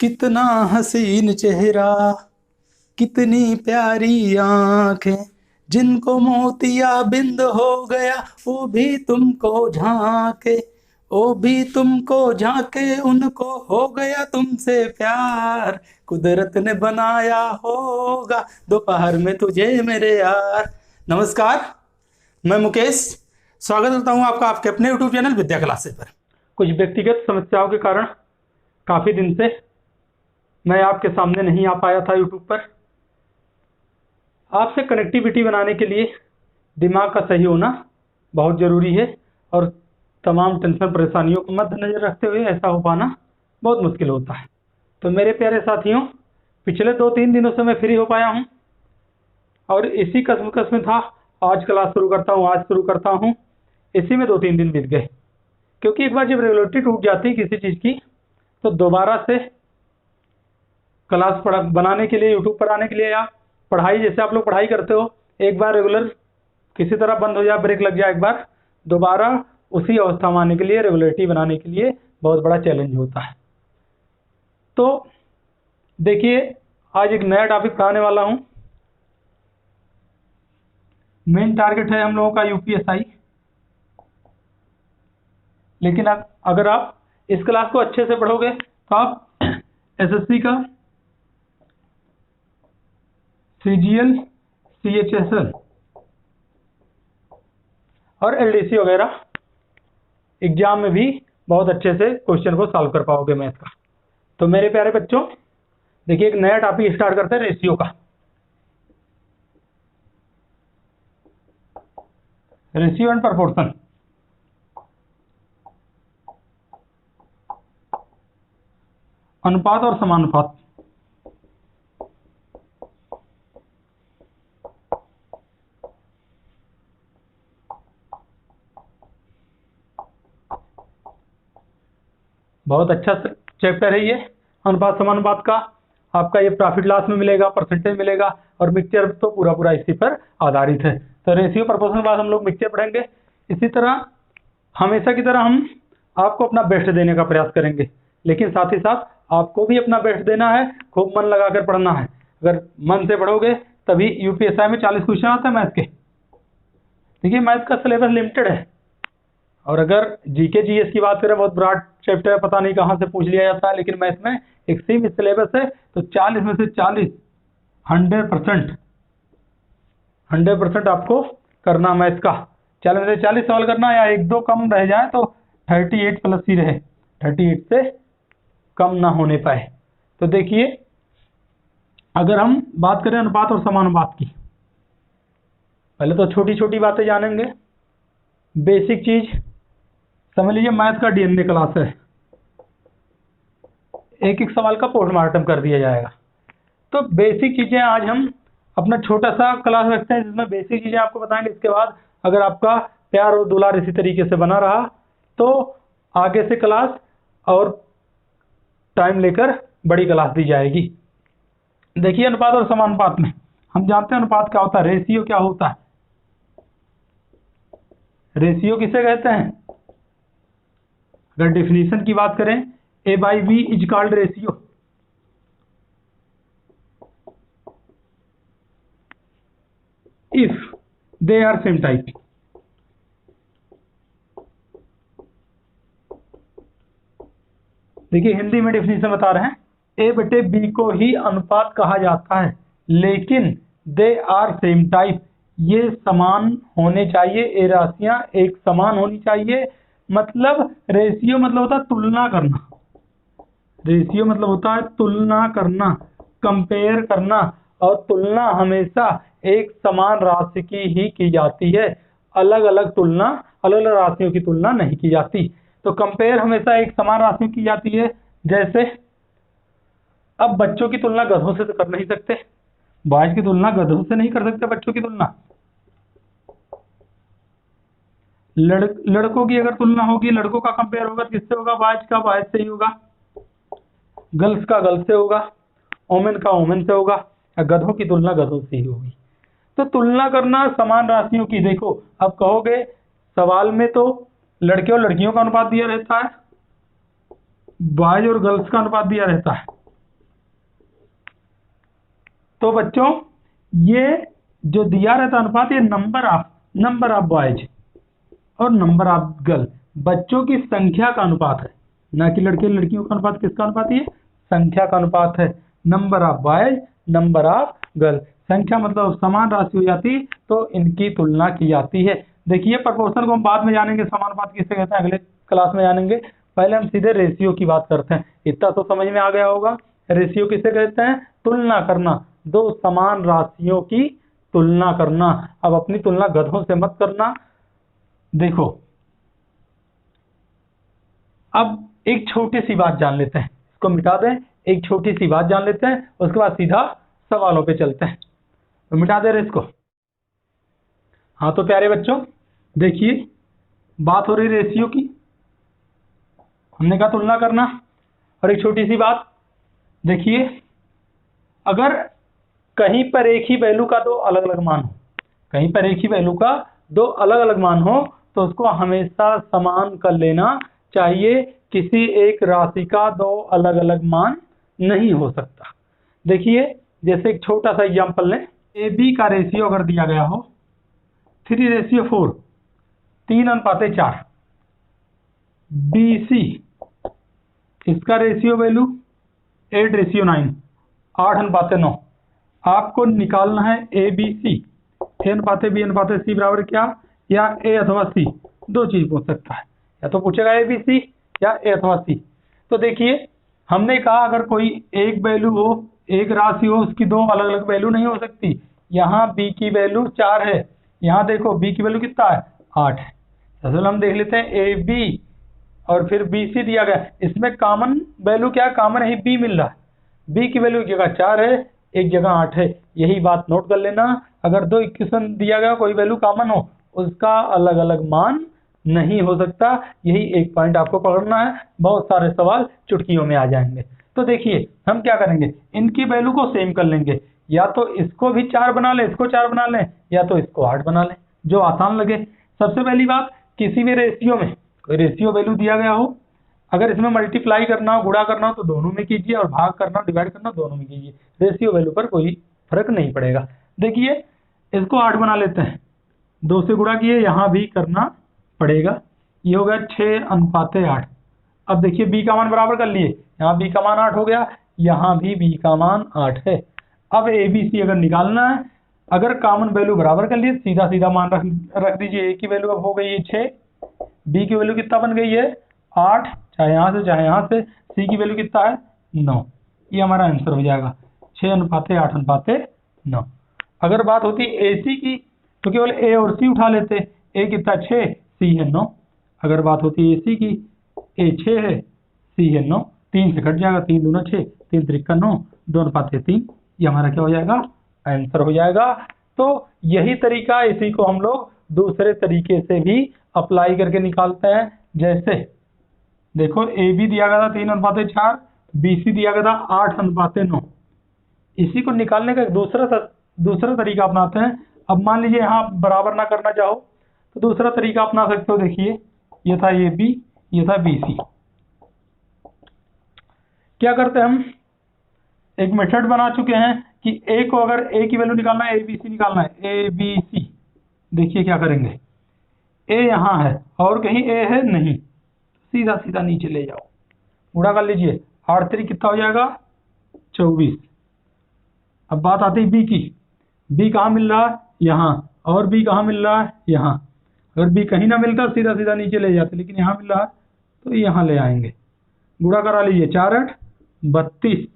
कितना हसीन चेहरा, कितनी प्यारी आंखें, जिनको मोतिया बिंद हो गया वो भी तुमको झांके, वो भी तुमको झांके, उनको हो गया तुमसे प्यार। कुदरत ने बनाया होगा दोपहर में तुझे मेरे यार। नमस्कार, मैं मुकेश स्वागत करता हूं आपका आपके अपने YouTube चैनल विद्या क्लासेस पर। कुछ व्यक्तिगत समस्याओं के कारण काफ़ी दिन से मैं आपके सामने नहीं आ पाया था YouTube पर। आपसे कनेक्टिविटी बनाने के लिए दिमाग का सही होना बहुत ज़रूरी है और तमाम टेंशन परेशानियों को मद्देनजर रखते हुए ऐसा हो पाना बहुत मुश्किल होता है। तो मेरे प्यारे साथियों, पिछले 2-3 दिनों से मैं फ्री हो पाया हूँ और इसी कसम में था आज क्लास शुरू करता हूँ। इसी में 2-3 दिन बीत गए, क्योंकि एक बार जब रेगुलरिटी टूट जाती है किसी चीज़ की तो दोबारा से क्लास बनाने के लिए यूट्यूब पर आने के लिए या पढ़ाई, जैसे आप लोग पढ़ाई करते हो, एक बार रेगुलर किसी तरह बंद हो जाए, ब्रेक लग जाए, एक बार दोबारा उसी अवस्था में आने के लिए, रेगुलरिटी बनाने के लिए बहुत बड़ा चैलेंज होता है। तो देखिए, आज एक नया टॉपिक पढ़ाने वाला हूँ। मेन टारगेट है हम लोगों का यूपीएसआई, लेकिन अगर आप इस क्लास को अच्छे से पढ़ोगे तो आप एसएससी का सीजीएल, सीएचएसएल और एलडीसी वगैरह एग्जाम में भी बहुत अच्छे से क्वेश्चन को सॉल्व कर पाओगे मैथ का। तो मेरे प्यारे बच्चों, देखिए एक नया टॉपिक स्टार्ट करते हैं रेशियो का। Ratio and proportion. अनुपात और समानुपात। बहुत अच्छा चैप्टर है ये अनुपात समानुपात का। आपका ये प्रॉफिट लॉस में मिलेगा, परसेंटेज मिलेगा और मिक्सचर तो पूरा इसी पर आधारित है। तो रेशियो प्रपोर्शन के बाद हम लोग मिक्सचर पढ़ेंगे। इसी तरह हमेशा की तरह हम आपको अपना बेस्ट देने का प्रयास करेंगे, लेकिन साथ ही साथ आपको भी अपना बेस्ट देना है, खूब मन लगाकर पढ़ना है। अगर मन से पढ़ोगे तभी यूपीएसआई में 40 क्वेश्चन आते हैं मैथ के। देखिए, मैथ का सिलेबस लिमिटेड है और अगर जीके जीएस की बात करें, बहुत ब्रॉड चैप्टर है, पता नहीं कहाँ से पूछ लिया जाता है, लेकिन मैथ में एक सीमित सिलेबस है। तो 40 में से 40 100% आपको करना मैथ का। 40 में से 40 सवाल करना, या 1-2 कम रह जाए तो 38 प्लस ही रहे, 38 से कम ना होने पाए। तो देखिए, अगर हम बात करें अनुपात और समानुपात की, पहले तो छोटी छोटी बातें जानेंगे। बेसिक चीज समझ लीजिए, मैथ का डीएनए क्लास है, एक एक सवाल का पोस्टमार्टम कर दिया जाएगा। तो बेसिक चीजें आज हम अपना छोटा सा क्लास रखते हैं जिसमें बेसिक चीजें आपको बताएंगे। इसके बाद अगर आपका प्यार और दुलार इसी तरीके से बना रहा तो आगे से क्लास और टाइम लेकर बड़ी क्लास दी जाएगी। देखिए, अनुपात और समानुपात में हम जानते हैं अनुपात क्या होता है, रेशियो क्या होता है। रेशियो किसे कहते हैं? अगर डिफिनीशन की बात करें, A/B is called ratio. If they are same type. देखिए, हिंदी में डिफिनीशन बता रहे हैं, A/B को ही अनुपात कहा जाता है, लेकिन दे आर सेम टाइप, ये समान होने चाहिए, ये राशियां एक समान होनी चाहिए। मतलब रेशियो मतलब होता है तुलना करना। रेशियो मतलब होता है तुलना करना, कंपेयर करना, और तुलना हमेशा एक समान राशि की ही की जाती है। अलग अलग अलग राशियों की तुलना नहीं की जाती। तो कंपेयर हमेशा एक समान राशियों की जाती है। जैसे अब बच्चों की तुलना गधों से तो कर नहीं सकते, बॉयज की तुलना गधों से नहीं कर सकते। बच्चों की तुलना, लड़कों की अगर तुलना होगी, लड़कों का कंपेयर होगा, किससे होगा? बॉयज का बॉयज से ही होगा, गर्ल्स का गर्ल्स से होगा, ओमेन का ओमेन से होगा, या गधों की तुलना गधों से ही होगी। तो तुलना करना समान राशियों की। देखो, अब कहोगे सवाल में तो लड़के और लड़कियों का अनुपात दिया रहता है, बॉयज और गर्ल्स का अनुपात दिया रहता है, तो बच्चों ये जो दिया रहता अनुपात, ये नंबर ऑफ बॉयज और नंबर ऑफ गर्ल, बच्चों की संख्या का अनुपात है, ना कि लड़के लड़कियों का अनुपात। किसका अनुपात? ये संख्या का अनुपात है। Number of boys, number of girl, संख्या मतलब समान राशि हो जाती तो इनकी तुलना की जाती है। देखिए प्रोपोर्शन को हम बाद में जानेंगे, समानुपात किसे कहते हैं अगले क्लास में जानेंगे। पहले हम सीधे रेशियो की बात करते हैं। इतना तो समझ में आ गया होगा, रेशियो किसे कहते हैं? तुलना करना, दो समान राशियों की तुलना करना। अब अपनी तुलना गधों से मत करना। देखो अब एक छोटी सी बात जान लेते हैं, इसको मिटा दें, एक छोटी सी बात जान लेते हैं, उसके बाद सीधा सवालों पे चलते हैं। तो मिटा दे रहे इसको। हाँ तो प्यारे बच्चों देखिए, बात हो रही रेशियो की, हमने कहा तुलना करना। और एक छोटी सी बात देखिए, अगर कहीं पर एक ही वैल्यू का दो अलग अलग मान हो, कहीं पर एक ही वैल्यू का दो अलग अलग मान हो तो उसको हमेशा समान कर लेना चाहिए। किसी एक राशि का दो अलग अलग मान नहीं हो सकता। देखिए जैसे एक छोटा सा एग्जांपल लें, ए बी का रेशियो अगर दिया गया हो 3:4, 3:4, बी सी इसका रेशियो वैल्यू 8:9, 8:9। आपको निकालना है ए बी सी, A/B/C बराबर क्या, या ए अथवा सी, दो चीज पूछ सकता है, या तो पूछेगा ए बी सी या ए अथवा सी। तो देखिए हमने कहा अगर कोई एक वैल्यू हो, एक राशि हो, उसकी दो अलग अलग वैल्यू नहीं हो सकती। यहाँ बी की वैल्यू 4 है, यहाँ देखो बी की वैल्यू कितना है, 8 है। असल हम देख लेते हैं ए बी और फिर बी सी दिया गया, इसमें कॉमन वैल्यू क्या है, कॉमन है बी मिल रहा है। बी की वैल्यू एक जगह 4 है, एक जगह 8 है, यही बात नोट कर लेना। अगर दो इक्वेशन दिया गया कोई वैल्यू कॉमन हो, उसका अलग अलग मान नहीं हो सकता। यही एक पॉइंट आपको पकड़ना है, बहुत सारे सवाल चुटकियों में आ जाएंगे। तो देखिए हम क्या करेंगे, इनकी वैल्यू को सेम कर लेंगे, या तो इसको भी 4 बना लें, इसको 4 बना लें, या तो इसको 8 बना लें, जो आसान लगे। सबसे पहली बात, किसी भी रेशियो में कोई रेशियो वैल्यू दिया गया हो, अगर इसमें मल्टीप्लाई करना हो, गुणा करना हो तो दोनों में कीजिए, और भाग करना हो, डिवाइड करना हो, दोनों में कीजिए। रेशियो वैल्यू पर कोई फर्क नहीं पड़ेगा। देखिए इसको 8 बना लेते हैं, 2 से गुणा किए, यहाँ भी करना पड़ेगा, ये हो गया 6:8। अब देखिए बी का मान बराबर कर लिए, यहाँ बी का मान 8 हो गया, यहाँ भी बी का मान 8 है। अब ए बी सी अगर निकालना है, अगर कॉमन वैल्यू बराबर कर लिए, सीधा सीधा मान रख दीजिए। ए की वैल्यू अब हो गई है 6, बी की वैल्यू कितना बन गई है 8, चाहे यहाँ से चाहे यहाँ से, सी की वैल्यू कितना है 9। ये हमारा आंसर हो जाएगा 6:8:9। अगर बात होती ए सी की तो केवल ए और सी उठा लेते, ए कितना 6, सी है 9। अगर बात होती है ए सी की, ए 6 है, सी है 9, 3 से कट जाएगा, 3 दूना 6, 3 त्रिका 9, 2:3। ये हमारा क्या हो जाएगा, आंसर हो जाएगा। तो यही तरीका, इसी को हम लोग दूसरे तरीके से भी अप्लाई करके निकालते हैं। जैसे देखो ए बी दिया गया था 3:4, बी सी दिया गया था 8:9। इसी को निकालने का एक दूसरा तरीका अपनाते हैं। अब मान लीजिए यहाँ बराबर ना करना चाहो तो दूसरा तरीका अपना सकते हो। देखिए ये था ए बी, ये था बी सी। क्या करते हैं हम, एक मेथड बना चुके हैं कि ए को अगर ए की वैल्यू निकालना है, ए बी सी निकालना है, ए बी सी। देखिए क्या करेंगे, ए यहाँ है और कहीं ए है नहीं, सीधा सीधा नीचे ले जाओ, गुणा कर लीजिए, 8 3 कितना हो जाएगा 24। अब बात आती है बी की, बी कहाँ मिल रहा है यहाँ, और बी कहाँ मिल रहा है यहाँ। अगर बी कहीं ना मिलता सीधा सीधा नीचे ले जाते, लेकिन यहाँ मिल रहा है तो यहाँ ले आएंगे, गुणा करा लीजिए, 4 8 32।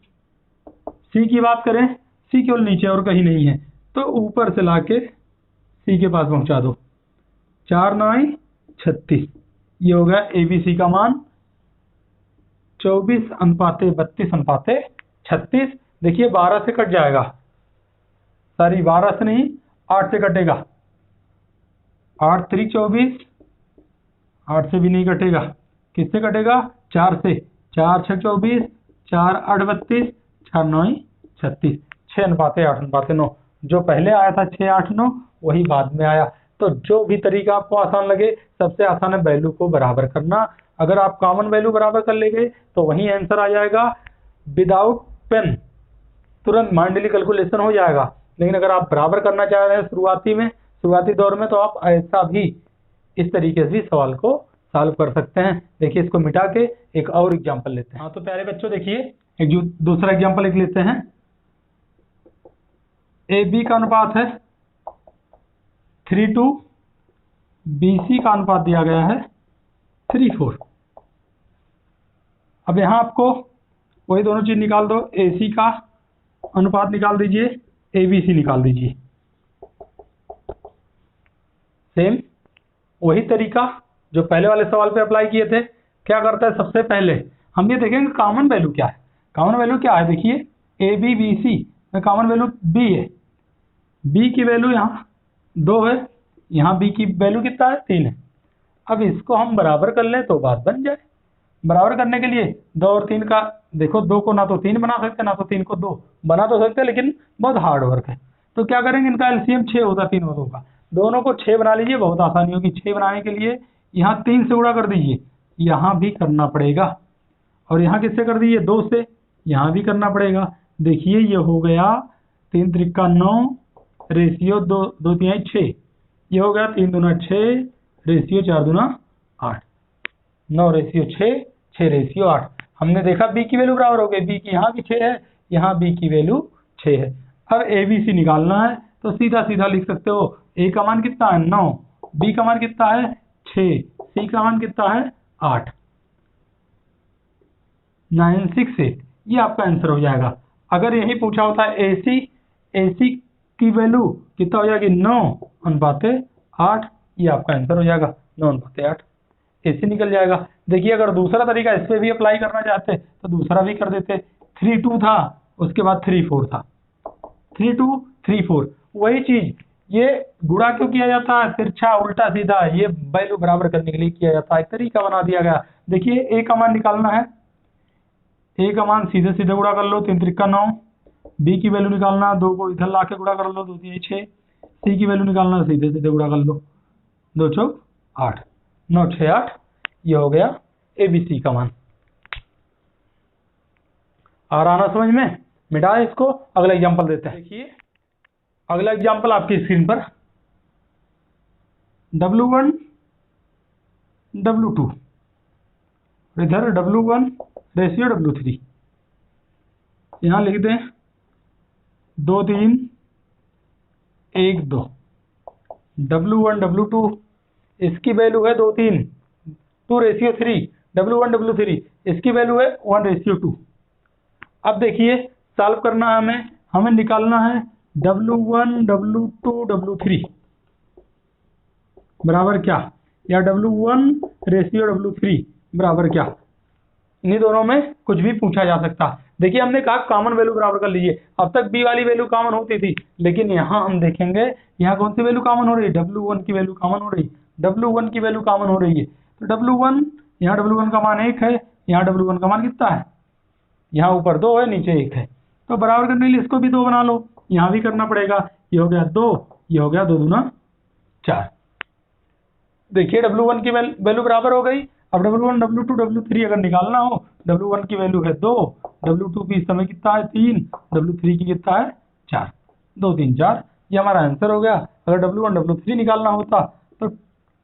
सी की बात करें, सी केवल नीचे और कहीं नहीं है, तो ऊपर से लाके सी के पास पहुंचा दो, 4 9 36। ये हो गया ए बी सी का मान 24:32:36। देखिए 12 से कट जाएगा, सॉरी 12 से नहीं 8 से कटेगा, 8 3 24, 8 से भी नहीं कटेगा, किससे कटेगा 4 से, 4 6 24, 4 8 32, 4 9 36, 6:8:9। जो पहले आया था 6 8 9 वही बाद में आया। तो जो भी तरीका आपको आसान लगे, सबसे आसान है वैल्यू को बराबर करना। अगर आप कॉमन वैल्यू बराबर कर लेंगे तो वही आंसर आ जाएगा। विदाउट पेन तुरंत माइंडली कैलकुलेशन हो जाएगा। लेकिन अगर आप बराबर करना चाह रहे हैं शुरुआती दौर में, तो आप ऐसा भी इस तरीके से भी सवाल को सॉल्व कर सकते हैं। देखिए, इसको मिटा के एक और एग्जांपल लेते हैं। हाँ, तो प्यारे बच्चों देखिए, एक दूसरा एग्जांपल लिख लेते हैं। ए बी का अनुपात है 3:2, BC का अनुपात दिया गया है 3:4। अब यहाँ आपको वही दोनों चीज निकाल दो, AC का अनुपात निकाल दीजिए, ABC निकाल दीजिए। सेम वही तरीका जो पहले वाले सवाल पे अप्लाई किए थे। क्या करता है, सबसे पहले हम ये देखेंगे कॉमन वैल्यू क्या है। कॉमन वैल्यू क्या है, देखिए ABBC में कॉमन वैल्यू B है। B की वैल्यू यहाँ 2 है, यहाँ B की वैल्यू कितना है, 3 है। अब इसको हम बराबर कर लें तो बात बन जाए। बराबर करने के लिए 2 और 3 का देखो, 2 को ना तो 3 बना सकते, ना तो 3 को 2 बना तो सकते, लेकिन बहुत हार्ड वर्क है। तो क्या करेंगे, इनका एलसीएम 6 होगा तीनों का। दोनों को 6 बना लीजिए, बहुत आसानी होगी। 6 बनाने के लिए यहाँ 3 से गुणा कर दीजिए, यहाँ भी करना पड़ेगा। और यहाँ किससे कर दीजिए, 2 से, यहाँ भी करना पड़ेगा। देखिए ये हो गया 3 त्रिका 9 रेशियो 2 2 3 6। ये हो गया 3 दूना 6 रेशियो 4 दूना 8, 9 रेशियो 6, 6 रेशियो 8। हमने देखा B की वैल्यू बराबर हो गई, B की यहाँ भी 6 है, यहाँ B की वैल्यू 6 है। अब ABC निकालना है, तो सीधा सीधा लिख सकते हो, A का मान कितना है 9, B का मान कितना है 6, C का मान कितना है 8, 968। ये आपका आंसर हो जाएगा। अगर यही पूछा होता है AC की वैल्यू कितना हो जाएगी 9:8, ये आपका आंसर हो जाएगा 9:8, AC निकल जाएगा। देखिए, अगर दूसरा तरीका इस पे भी अप्लाई करना चाहते तो दूसरा भी कर देते। 3:2 था, उसके बाद 3:4 था, 3:2 3:4। वही चीज, ये गुणा क्यों किया जाता है, तिरछा उल्टा सीधा, ये वैल्यू बराबर करने के लिए किया जाता है। एक तरीका बना दिया गया। देखिए, A का मान निकालना है, A का मान सीधे सीधे गुणा कर लो, 3 त्रिका 9। B की वैल्यू निकालना, 2 को इधर ला के गुणा कर लो, 2 3 6। C की वैल्यू निकालना, सीधे सीधे गुणा कर लो, 2 चौक 8, 9 6 8। ये हो गया ABC का मान। आ रहा ना समझ में, मिटाए इसको, अगला एग्जांपल देते हैं। देखिए, अगला एग्जांपल आपकी स्क्रीन पर, W1 W2, इधर W1 रेशियो W3, यहाँ लिख दें 2 3 1 2। W1 W2, इसकी वैल्यू है 2 3, 2 रेशियो 3। W1 W3, इसकी वैल्यू है 1 रेशियो 2। अब देखिए, सॉल्व करना है हमें निकालना है W1 W2 W3 बराबर क्या, या W1 रेशियो W3 बराबर क्या। इन्हीं दोनों में कुछ भी पूछा जा सकता। देखिए, हमने कहा कॉमन वैल्यू बराबर कर लीजिए। अब तक B वाली वैल्यू कॉमन होती थी, लेकिन यहाँ हम देखेंगे यहाँ कौन सी वैल्यू कॉमन हो रही है, W1 की वैल्यू कॉमन हो रही है, W1 की वैल्यू कॉमन हो रही है। तो W1, यहाँ W1 का मान 1 है, यहाँ W1 का मान कितना है, यहाँ ऊपर 2 है, नीचे 1 है। तो बराबर करने के लिए इसको भी 2 बना लो, यहाँ भी करना पड़ेगा। ये हो गया 2, ये हो गया 2 दूना 4। देखिए, W1 की वैल्यू बराबर हो गई। अब W1 W2 W3 अगर निकालना हो, W1 की वैल्यू है 2, W2 की इस समय कितना है 3, W3 की कितना है 4, 2 3 4। ये हमारा आंसर हो गया। अगर W1 W3 निकालना होता तो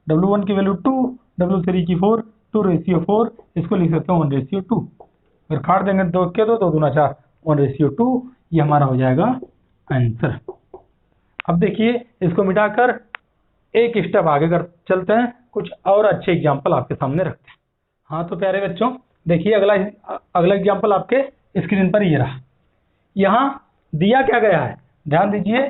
W1 की वैल्यू 2, W3 की 4, 2 रेशियो 4, इसको लिख सकते हैं 1 रेशियो 2। अगर काट देंगे 2 के 2 दूना 4, 1 रेशियो 2। ये हमारा हो जाएगा आंसर। अब देखिए, इसको मिटाकर एक स्टेप आगे कर चलते हैं, कुछ और अच्छे एग्जाम्पल आपके सामने रखते हैं। हाँ, तो प्यारे बच्चों देखिए, अगला एग्जाम्पल आपके स्क्रीन पर ये रहा। यहाँ दिया क्या गया है, ध्यान दीजिए,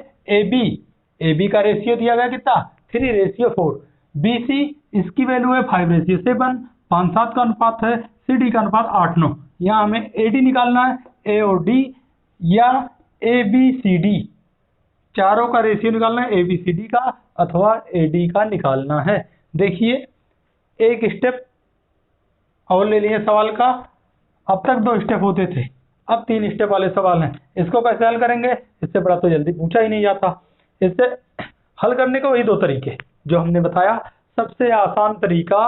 AB का रेशियो दिया गया कितना 3 रेशियो 4। BC, इसकी वैल्यू है 5 रेशियो 7, 5 7 का अनुपात है। CD का अनुपात 8 9। यहाँ हमें AD निकालना है, A और D, या ABCD, चारों का रेशियो निकालना है, ABCD का अथवा AD का निकालना है। देखिए, एक स्टेप और ले लिए सवाल का। अब तक 2 स्टेप होते थे, अब 3 स्टेप वाले सवाल हैं। इसको कैसे हल करेंगे, इससे बड़ा तो जल्दी पूछा ही नहीं जाता। इससे हल करने के वही 2 तरीके जो हमने बताया। सबसे आसान तरीका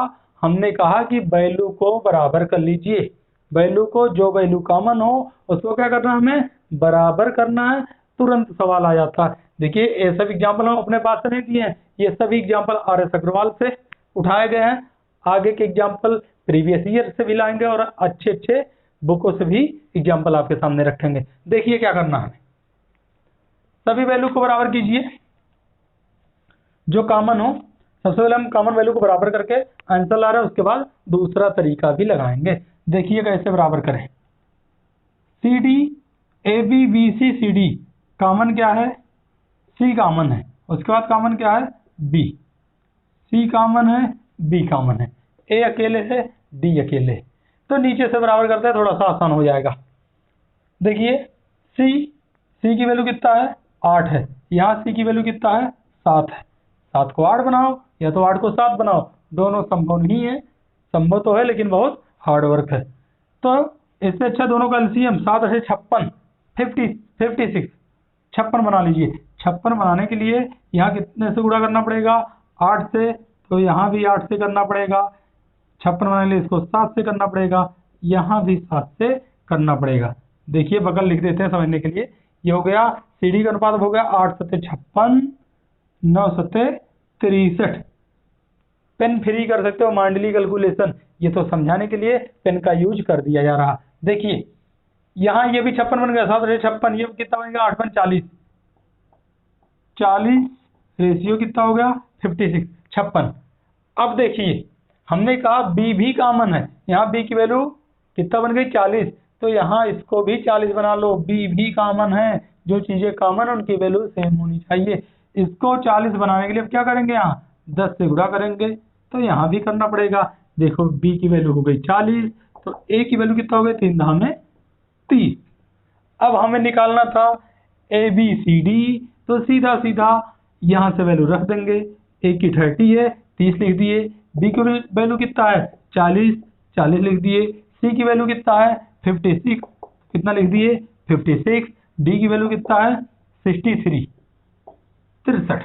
हमने कहा कि वैल्यू को बराबर कर लीजिए। वैल्यू को, जो वैल्यू कॉमन हो उसको क्या करना है, हमें बराबर करना है, तुरंत सवाल आ जाता है। देखिए ये सब एग्जाम्पल हम अपने पास से नहीं दिए हैं, ये सभी एग्जाम्पल RS अग्रवाल से उठाए गए हैं। आगे के एग्जाम्पल प्रीवियस ईयर से भी लाएंगे और अच्छे अच्छे बुकों से भी एग्जाम्पल आपके सामने रखेंगे। देखिए क्या करना है, सभी वैल्यू को बराबर कीजिए जो कॉमन हो। सबसे पहले हम कॉमन वैल्यू को बराबर करके आंसर ला रहे हैं, उसके बाद दूसरा तरीका भी लगाएंगे। देखिए कैसे बराबर करें। C D A B B C C D common क्या है, सी कॉमन है, उसके बाद कॉमन क्या है, बी। सी कॉमन है, बी कॉमन है, ए अकेले है, डी अकेले है। तो नीचे से बराबर करते हैं, थोड़ा सा आसान हो जाएगा। देखिए सी की वैल्यू कितना है, 8 है। यहाँ सी की वैल्यू कितना है, 7 है। 7 को 8 बनाओ या तो 8 को 7 बनाओ, दोनों संभव नहीं है। संभव तो है लेकिन बहुत हार्ड वर्क है। तो इससे अच्छा दोनों का एलसीएम 7 8 56, 56 56 बना लीजिए। 56 बनाने के लिए यहाँ कितने से गुणा करना पड़ेगा, 8 से, तो यहाँ भी 8 से करना पड़ेगा। 56 बनाने के लिए इसको 7 से करना पड़ेगा, यहाँ भी 7 से करना पड़ेगा। देखिए बगल लिख देते हैं समझने के लिए। ये हो गया सीडी का अनुपात हो गया 8 7 56, 9 7 63। पेन फ्री कर सकते हो, मांडली कैलकुलेशन, ये तो समझाने के लिए पेन का यूज कर दिया जा रहा। देखिए यहाँ ये भी 56 बन गया, 7 8 56, ये कितना बन गया, 8 5 40, 40 रेशियो कितना हो गया, 56 56। अब देखिए हमने कहा बी भी कॉमन है, यहाँ बी की वैल्यू कितना बन गई, 40, तो यहाँ इसको भी 40 बना लो। बी भी कॉमन है, जो चीजें कॉमन उनकी वैल्यू सेम होनी चाहिए। इसको 40 बनाने के लिए अब क्या करेंगे, यहाँ 10 से गुणा करेंगे, तो यहाँ भी करना पड़ेगा। देखो बी की वैल्यू हो गई 40, तो ए की वैल्यू कितना हो गई, 3 धाम में 30। अब हमें निकालना था ए बी सी डी, तो सीधा सीधा यहाँ से वैल्यू रख देंगे। ए की 30 है, 30 लिख दिए। बी की वैल्यू कितना है, 40, 40 लिख दिए। सी की वैल्यू कितना है, 56, कितना लिख दिए, 56। डी की वैल्यू कितना है, 63 63।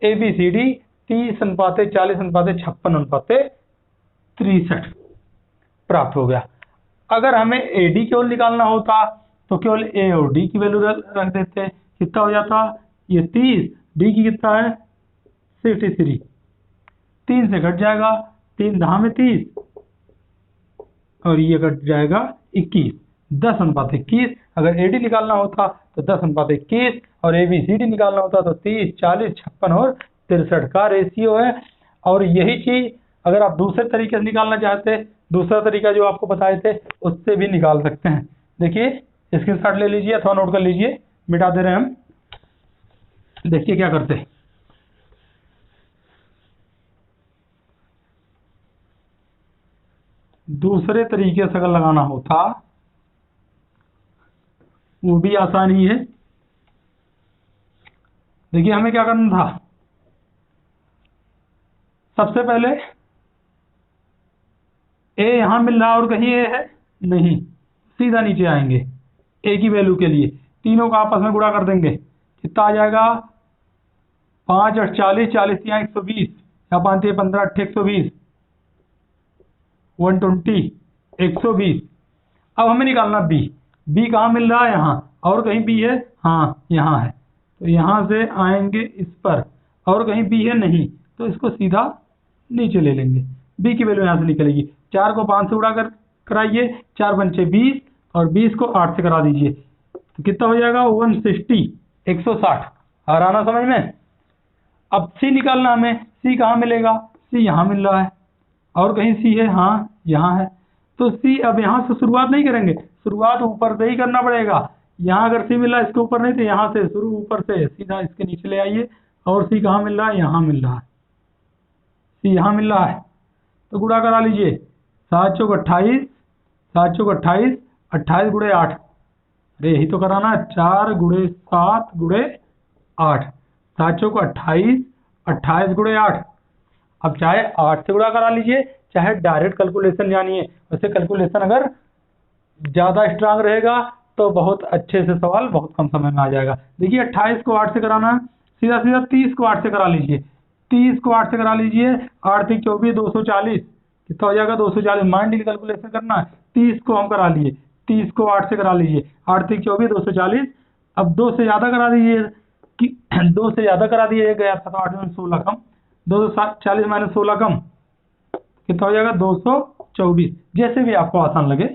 ए बी सी डी 30:40:56:63 प्राप्त हो गया। अगर हमें ए डी केवल निकालना होता तो केवल ए और डी की वैल्यू रख देते, कितना हो जाता, ये 30, डी की कितना है 63, 3 से घट जाएगा, 3 धाम में 30 और ये घट जाएगा 21, 10:21। अगर ए डी निकालना होता तो 10:21 और ए बी सी डी निकालना होता तो 30 40 56 और 63 का रेशियो है। और यही चीज अगर आप दूसरे तरीके से निकालना चाहते, दूसरा तरीका जो आपको बताए थे उससे भी निकाल सकते हैं। देखिए स्क्रीनशॉट ले लीजिए अथवा नोट कर लीजिए, मिटा दे रहे हैं हम। देखिए क्या करते हैं, दूसरे तरीके से अगर लगाना होता वो भी आसान ही है। देखिए हमें क्या करना था, सबसे पहले ए यहां मिल रहा और कहीं ए है नहीं, सीधा नीचे आएंगे। ए की वैल्यू के लिए तीनों का आपस में गुणा कर देंगे, कितना आ जाएगा, 5 8 40, 40 यहाँ 120, या 5 15 8 120, 120 120। अब हमें निकालना बी। बी कहाँ मिल रहा है, यहाँ, और कहीं बी है, हाँ यहाँ है, तो यहाँ से आएंगे इस पर, और कहीं बी है नहीं, तो इसको सीधा नीचे ले लेंगे। बी की वैल्यू यहाँ से निकलेगी, 4 को 5 से उड़ा कर कराइए, 4 पंचे 20 और 20 को 8 से करा दीजिए, तो कितना हो जाएगा 160 160। आ रहा ना समझ में। अब सी निकालना हमें, सी कहाँ मिलेगा, सी यहाँ मिल रहा है, और कहीं सी है, हाँ यहाँ है, तो सी अब यहाँ से शुरुआत नहीं करेंगे, शुरुआत ऊपर से ही करना पड़ेगा। यहाँ अगर सी मिल रहा है इसके ऊपर नहीं, तो यहाँ से शुरू ऊपर से सीधा इसके नीचे ले आइए, और सी कहाँ मिल रहा है, यहाँ मिल रहा है, सी यहाँ मिल रहा है, तो गुणा करा लीजिए। 7 चौक 28, 7 चौक 28, 28 गुणे 8, अरे यही तो कराना, 4 गुणे 7 गुणे 8, 7 चौक 28, 28 गुणे 8। अब चाहे 8 से गुणा करा लीजिए, चाहे डायरेक्ट कैलकुलेशन जानिए। वैसे कैलकुलेशन अगर ज़्यादा स्ट्रांग रहेगा तो बहुत अच्छे से सवाल बहुत कम समय में आ जाएगा। देखिए 28 को 8 से कराना है, सीधा सीधा 30 को 8 से करा लीजिए, 30 को 8 से करा लीजिए, 8 3 24 240, कितना हो जाएगा 240। माइंड कैलकुलेशन करना है। 30 को हम करा लिए, 30 को 8 से करा लीजिए, 8 3 24 240। अब 2 से ज़्यादा करा दीजिए कि 2 से ज़्यादा करा दिया गया था तो 8 में 16 कम, 240 माइनस 16 कम, कितना हो जाएगा 224। जैसे भी आपको आसान लगे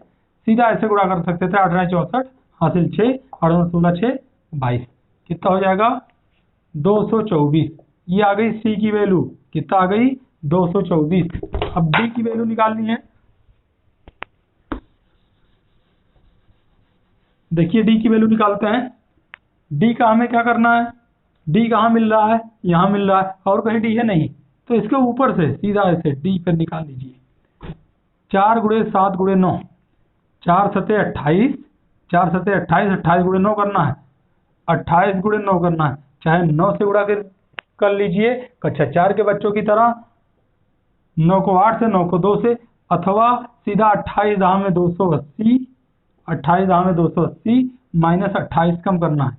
सीधा ऐसे गुणा कर सकते थे। 8 64 हासिल 6, 8 16 6 22, कितना हो जाएगा 224। ये आ गई सी की वैल्यू, कितना आ गई 224। अब डी की वैल्यू निकालनी है। देखिए डी की वैल्यू निकालते हैं। डी का हमें क्या करना है, डी कहाँ मिल रहा है, यहाँ मिल रहा है, और कहीं डी है नहीं, तो इसके ऊपर से सीधा ऐसे डी पर निकाल लीजिए। 4 गुणे 7 गुणे 9, 4 सते 28, 4 सते 28, 28 गुणे 9 करना है, 28 गुणे 9 करना है, चाहे 9 से गुणा कर लीजिए कक्षा 4 के बच्चों की तरह, 9 को 8 से, 9 को 2 से, अथवा सीधा 28 दाह में 280, 28 दाह में 280 माइनस 28 कम करना है,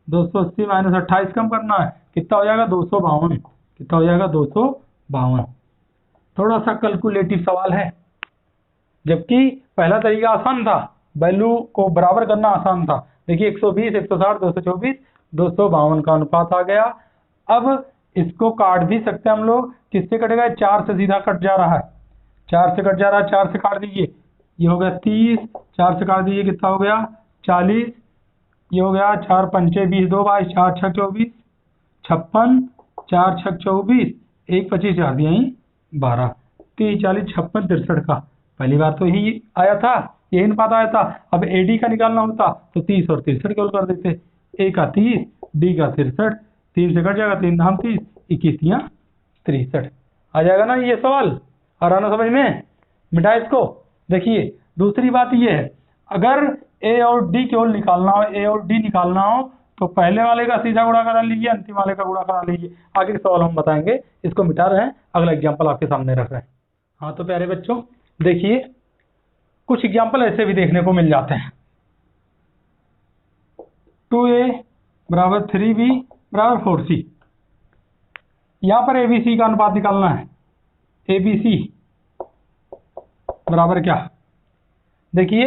280 माइनस 28 कम करना है, कितना हो जाएगा 252, कितना हो जाएगा 252। थोड़ा सा कैलकुलेटिव सवाल है, जबकि पहला तरीका आसान था, वैल्यू को बराबर करना आसान था। देखिए 120 160 224 252 का अनुपात आ गया। अब इसको काट भी सकते हैं हम लोग, किससे कटेगा, 4 से सीधा कट जा रहा है, 4 से कट जा रहा है, 4 से काट दीजिए, ये हो गया 30, 4 से काट दीजिए कितना हो गया 40, ये हो गया 4 पंचे 20 2 22, 4 6 24 56, 4 6 24, 1 25 4 दिया 12, 30 40 56 63 का पहली बार तो यही आया था, यही अनुपात आया था। अब एडी का निकालना होता तो 30 और 63 केवल कर देते, ए का 30, डी का 63, 3 से कट जाएगा, 3 धाम 30, 21 या 63 आ जाएगा ना। ये सवाल आ रहा ना समझ में, मिटा इसको। देखिए दूसरी बात ये है, अगर ए और डी केवल निकालना हो, ए और डी निकालना हो तो पहले वाले का सीधा गुणा करा लीजिए, अंतिम वाले का गुणा करा लीजिए। आगे के सवाल हम बताएंगे, इसको मिटा रहे हैं, अगला एग्जाम्पल आपके सामने रख रहे हैं। हाँ तो प्यारे बच्चों देखिए कुछ एग्जाम्पल ऐसे भी देखने को मिल जाते हैं। 2a बराबर 3b बराबर 4c, यहाँ पर abc का अनुपात निकालना है। abc बराबर क्या, देखिए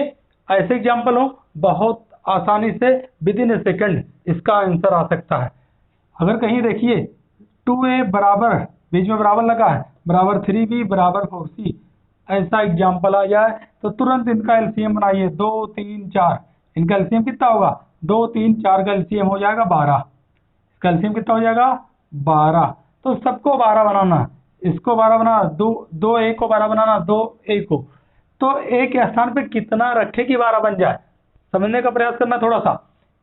ऐसे एग्जाम्पल हो बहुत आसानी से विद इन ए सेकेंड इसका आंसर आ सकता है। अगर कहीं देखिए 2a बराबर, बीच में बराबर लगा है, बराबर 3b बराबर 4c, ऐसा एग्जाम्पल आ जाए तो तुरंत इनका एलसीएम बनाइए। 2 3 4, इनका एलसीएम कितना होगा, 2 3 4 का एलसीएम हो जाएगा 12, इसका एलसीएम कितना हो जाएगा 12। तो सबको 12 बनाना, इसको 12 बनाना, 2 a को 12 बनाना, 2 a को, तो a के स्थान पे कितना रखे कि 12 बन जाए, समझने का प्रयास करना थोड़ा सा।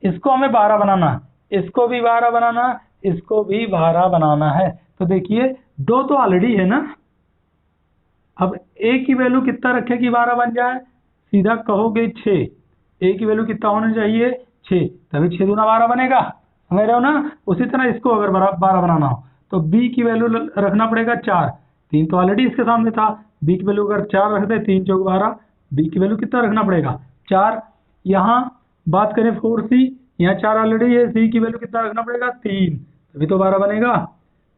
इसको हमें 12 बनाना है, इसको भी 12 बनाना, इसको भी 12 बनाना है। तो देखिए 2 तो ऑलरेडी है ना, अब a की वैल्यू कितना रखे कि 12 बन जाए, सीधा कहोगे 6, a की वैल्यू कितना होना चाहिए 6, तभी 6 दूना 12 बनेगा, समझ रहे हो ना। उसी तरह इसको अगर 12 बनाना हो तो b की वैल्यू रखना पड़ेगा 4, 3 तो ऑलरेडी इसके सामने था, b की वैल्यू अगर 4 रख दे, 3 चौक 12, b की वैल्यू कितना रखना पड़ेगा 4। यहाँ बात करें 4c, यहाँ 4 ऑलरेडी है, c की वैल्यू कितना रखना पड़ेगा 3, तभी तो 12 बनेगा।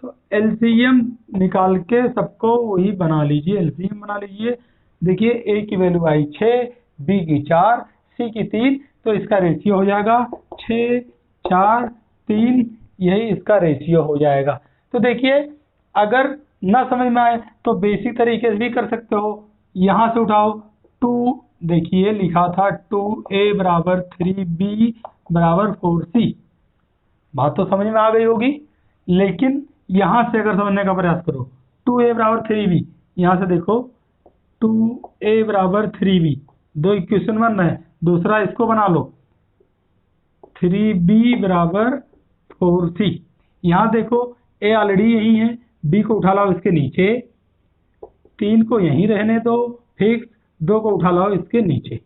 तो एलसीएम निकाल के सबको वही बना लीजिए, एलसीएम बना लीजिए। देखिए a की वैल्यू आई 6, b की 4, c की 3, तो इसका रेशियो हो जाएगा 6 4 3, यही इसका रेशियो हो जाएगा। तो देखिए अगर ना समझ में आए तो बेसिक तरीके से भी कर सकते हो, यहाँ से उठाओ 2, देखिए लिखा था 2a बराबर 3b बराबर 4c, बात तो समझ में आ गई होगी। लेकिन यहाँ से अगर समझने का प्रयास करो, 2a बराबर 3b, यहाँ से देखो 2a बराबर 3b, दो इक्वेशन बन रहे हैं, दूसरा इसको बना लो 3b बराबर 4c। यहाँ देखो a ऑलरेडी यही है, b को उठा लाओ इसके नीचे, 3 को यहीं रहने दो फिक्स, 2 को उठा लाओ इसके नीचे।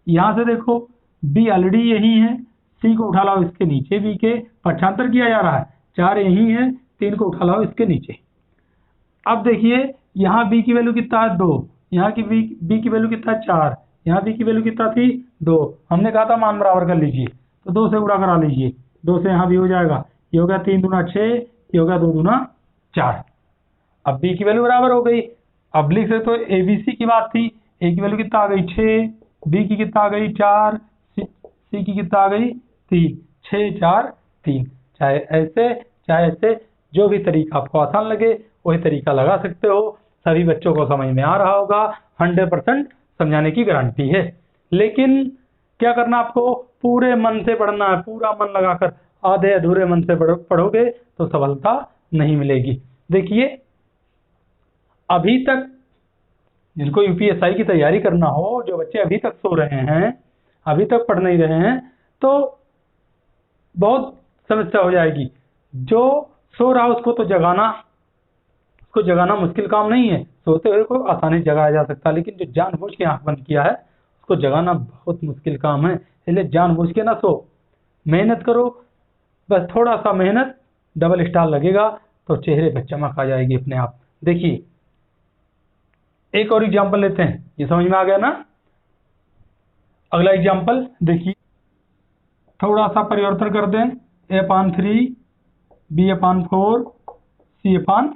यहाँ से देखो b ऑलरेडी यही है, c को उठा लाओ इसके नीचे, b के पक्षांतर किया जा रहा है, 4 यही है, 3 को उठा लाओ इसके नीचे। अब देखिए यहाँ b की वैल्यू कितना है 2, यहाँ की b की वैल्यू कितना है 4, यहाँ b की वैल्यू कितना थी 2, हमने कहा था मान बराबर कर लीजिए, तो 2 से गुणा करा लीजिए, 2 से यहाँ भी हो जाएगा, ये हो गया 3 दूना 6, ये हो गया 2 दूना 4। अब b की वैल्यू बराबर हो गई, अब लिख रहे तो ABC की बात थी, A की वैल्यू कितना आ गई 6, B की कितना आ गई 4, C की कितना आ गई 3, 6 4 3। चाहे ऐसे जो भी तरीका आपको आसान लगे वही तरीका लगा सकते हो। सभी बच्चों को समझ में आ रहा होगा, 100% समझाने की गारंटी है। लेकिन क्या करना, आपको पूरे मन से पढ़ना है, पूरा मन लगाकर। आधे अधूरे मन से पढ़ोगे तो सफलता नहीं मिलेगी। देखिए, अभी तक जिनको यूपीएसआई की तैयारी करना हो, जो बच्चे अभी तक सो रहे हैं, अभी तक पढ़ नहीं रहे हैं, तो बहुत समस्या हो जाएगी। जो सो रहा उसको तो जगाना मुश्किल काम नहीं है, सोते हुए को आसानी से जगाया जा सकता है। लेकिन जो जानबूझ के आंख बंद किया है उसको जगाना बहुत मुश्किल काम है। इसलिए जानबूझ के ना सो, मेहनत करो, बस थोड़ा सा मेहनत, डबल स्टार लगेगा तो चेहरे पर चमक आ जाएगी अपने आप। देखिए, एक और एग्जाम्पल लेते हैं, ये समझ में आ गया ना। अगला एग्जाम्पल देखिए, थोड़ा सा परिवर्तन कर दें, A/3, B/4, C/5।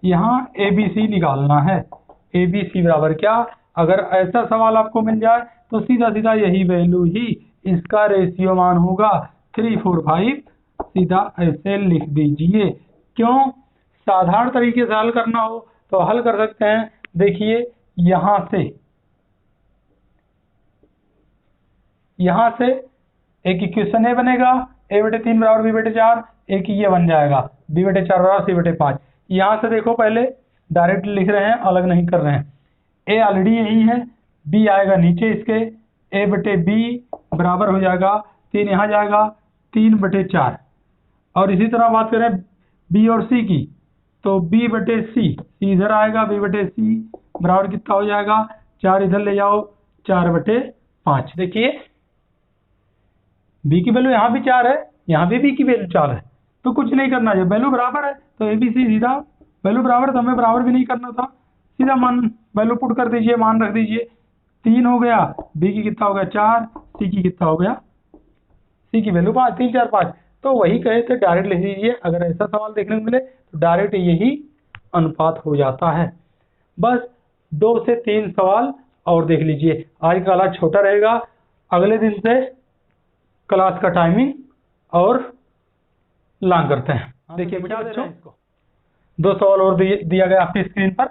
यहाँ ABC निकालना है। ABC बराबर क्या, अगर ऐसा सवाल आपको मिल जाए तो सीधा सीधा यही वैल्यू ही इसका रेशियो मान होगा 3 4 5, सीधा ऐसे लिख दीजिए। क्यों, साधारण तरीके से हल करना हो तो हल कर सकते हैं। देखिए, यहाँ से एक इक्वेशन ए बनेगा, A/3 बराबर B/4, एक ये बन जाएगा B/4 बराबर C/5। यहाँ से देखो, पहले डायरेक्ट लिख रहे हैं, अलग नहीं कर रहे हैं। ए ऑलरेडी यही है, बी आएगा नीचे इसके, A/B बराबर हो जाएगा 3, यहाँ जाएगा 3/4। और इसी तरह बात करें बी और सी की, तो B/C इधर आएगा, B/C बराबर कितना हो जाएगा 4, इधर ले जाओ 4/5। देखिए, बी की वैल्यू यहाँ भी 4 है, यहाँ भी बी की वैल्यू 4 है, तो कुछ नहीं करना। जब वैल्यू बराबर है तो ABC सीधा वैल्यू बराबर है, तो हमें बराबर भी नहीं करना था, सीधा मान वैल्यू पुट कर दीजिए, मान रख दीजिए। 3 हो गया, बी की कितना हो गया 4, सी की कितना हो गया, सी की वैल्यू 5, 3 4 5। तो वही कहे थे, डायरेक्ट लिख दीजिए। अगर ऐसा सवाल देखने को मिले तो डायरेक्ट यही अनुपात हो जाता है। बस 2 से 3 सवाल और देख लीजिए। आज का क्लास छोटा रहेगा, अगले दिन से क्लास का टाइमिंग और लॉन्ग करते हैं। देखिए बच्चों, 2 सवाल और दिया गया आपकी स्क्रीन पर,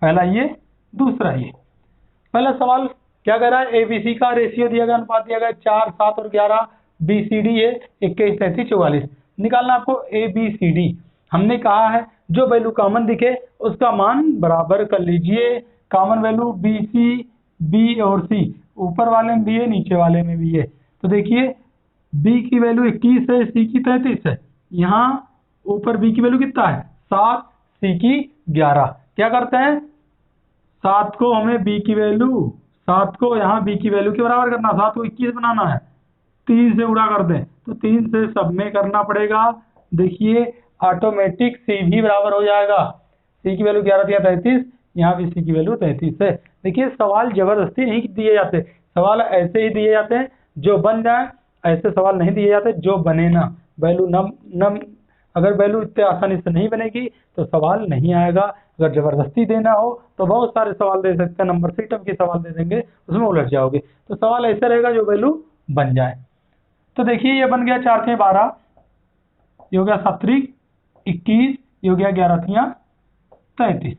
पहला ये, दूसरा ये। पहला सवाल क्या कह रहा है, ABC का रेशियो दिया गया, अनुपात दिया गया 4 7 और 11, BCD है 21 33 44। निकालना आपको ABCD। हमने कहा है जो वैल्यू कॉमन दिखे उसका मान बराबर कर लीजिए। कॉमन वैल्यू BC, B और C, ऊपर वाले में भी है, नीचे वाले में भी है। तो देखिए, B की वैल्यू 21 है, C की 33 है। यहाँ ऊपर B की वैल्यू कितना है 7, C की 11। क्या करते हैं, 7 को हमें B की वैल्यू, 7 को यहाँ B की वैल्यू के बराबर करना, 7 को 21 बनाना है, 3 से गुणा कर दें तो 3 से सब में करना पड़ेगा। देखिए, ऑटोमेटिक C भी बराबर हो जाएगा। C की वैल्यू 11 दिया 33, यहाँ भी C की वैल्यू 33 है। देखिए, सवाल जबरदस्ती नहीं दिए जाते, सवाल ऐसे ही दिए जाते हैं जो बन जाए। ऐसे सवाल नहीं दिए जाते जो बने ना, वैल्यू नम अगर वैल्यू इतने आसानी से नहीं बनेगी तो सवाल नहीं आएगा। अगर जबरदस्ती देना हो तो बहुत सारे सवाल दे सकते हैं, नंबर सिस्टम के सवाल दे देंगे, उसमें उलझ जाओगे। तो सवाल ऐसा रहेगा जो वैल्यू बन जाए। तो देखिए, ये बन गया 4 के 12, ये हो गया 7 21, ये हो गया 11 33।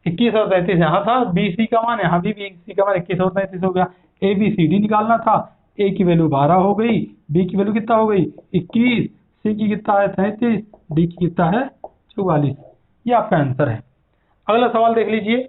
21 और 33 यहाँ था, BC का मान, यहाँ भी BC का मान 21 और 33 हो गया। ABCD निकालना था, A की वैल्यू 12 हो गई, B की वैल्यू कितना हो गई 21, C की कितना है 33, D की कितना है 44। ये आपका आंसर है। अगला सवाल देख लीजिए,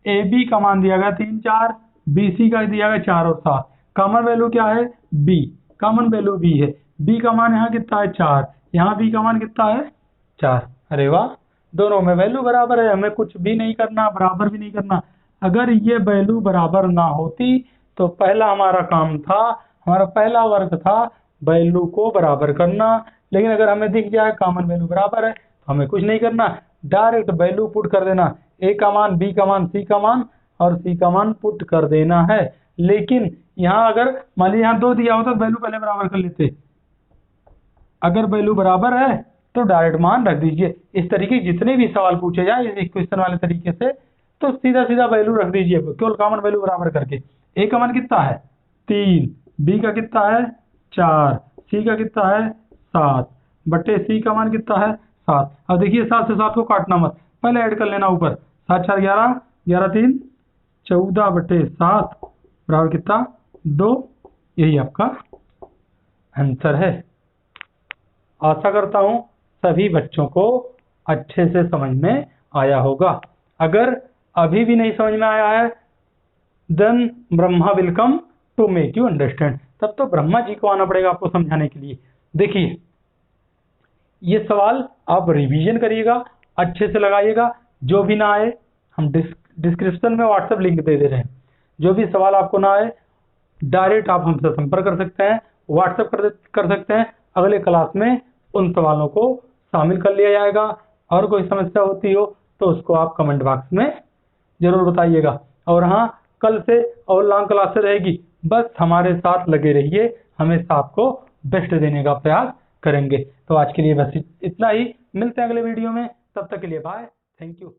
AB का मान दिया गया 3 4, BC का दिया गया 4 और 7। कॉमन वैल्यू क्या है B, कॉमन वैल्यू B है। B का मान यहाँ कितना है 4, यहाँ B का मान कितना है 4। अरे वाह, दोनों में वैल्यू बराबर है, हमें कुछ भी नहीं करना, बराबर भी नहीं करना। अगर ये वैल्यू बराबर ना होती तो पहला हमारा काम था, हमारा पहला वर्क था वैल्यू को बराबर करना। लेकिन अगर हमें दिख जाए कॉमन वैल्यू बराबर है तो हमें कुछ नहीं करना, डायरेक्ट वैल्यू पुट कर देना। A का मान, B का मान, C का मान और C का मान पुट कर देना है। लेकिन यहाँ अगर मान लीजिए यहाँ 2 दिया होता तो वैल्यू पहले बराबर कर लेते। अगर वैल्यू बराबर है तो डायरेक्ट मान रख दीजिए। इस तरीके के जितने भी सवाल पूछे जाए इस इक्वेशन वाले तरीके से, तो सीधा सीधा वैल्यू रख दीजिए, केवल कॉमन वैल्यू बराबर करके। ए का मान कितना है 3, बी का कितना है 4, सी का कितना है 7 बटे सी का मान कितना है 7। अब देखिए 7 से 7 को काटना मत, पहले ऐड कर लेना ऊपर। 7 4 11, 11 3 14 बटे 7 बराबर कितना 2। यही आपका आंसर है। आशा करता हूं सभी बच्चों को अच्छे से समझ में आया होगा। अगर अभी भी नहीं समझ में आया है, then Brahma will come to make you understand. तब तो ब्रह्मा जी को आना पड़ेगा आपको समझाने के लिए। देखिए ये सवाल आप रिवीजन करिएगा, अच्छे से लगाइएगा। जो भी ना आए हम डिस्क्रिप्शन में व्हाट्सएप लिंक दे रहे हैं। जो भी सवाल आपको ना आए डायरेक्ट आप हमसे संपर्क कर सकते हैं, व्हाट्सएप कर सकते हैं। अगले क्लास में उन सवालों को शामिल कर लिया जाएगा। और कोई समस्या होती हो तो उसको आप कमेंट बॉक्स में जरूर बताइएगा। और हाँ, कल से ऑनलाइन क्लास रहेगी, बस हमारे साथ लगे रहिए, हमेशा आपको बेस्ट देने का प्रयास करेंगे। तो आज के लिए बस इतना ही, मिलते हैं अगले वीडियो में, तब तक के लिए बाय, थैंक यू।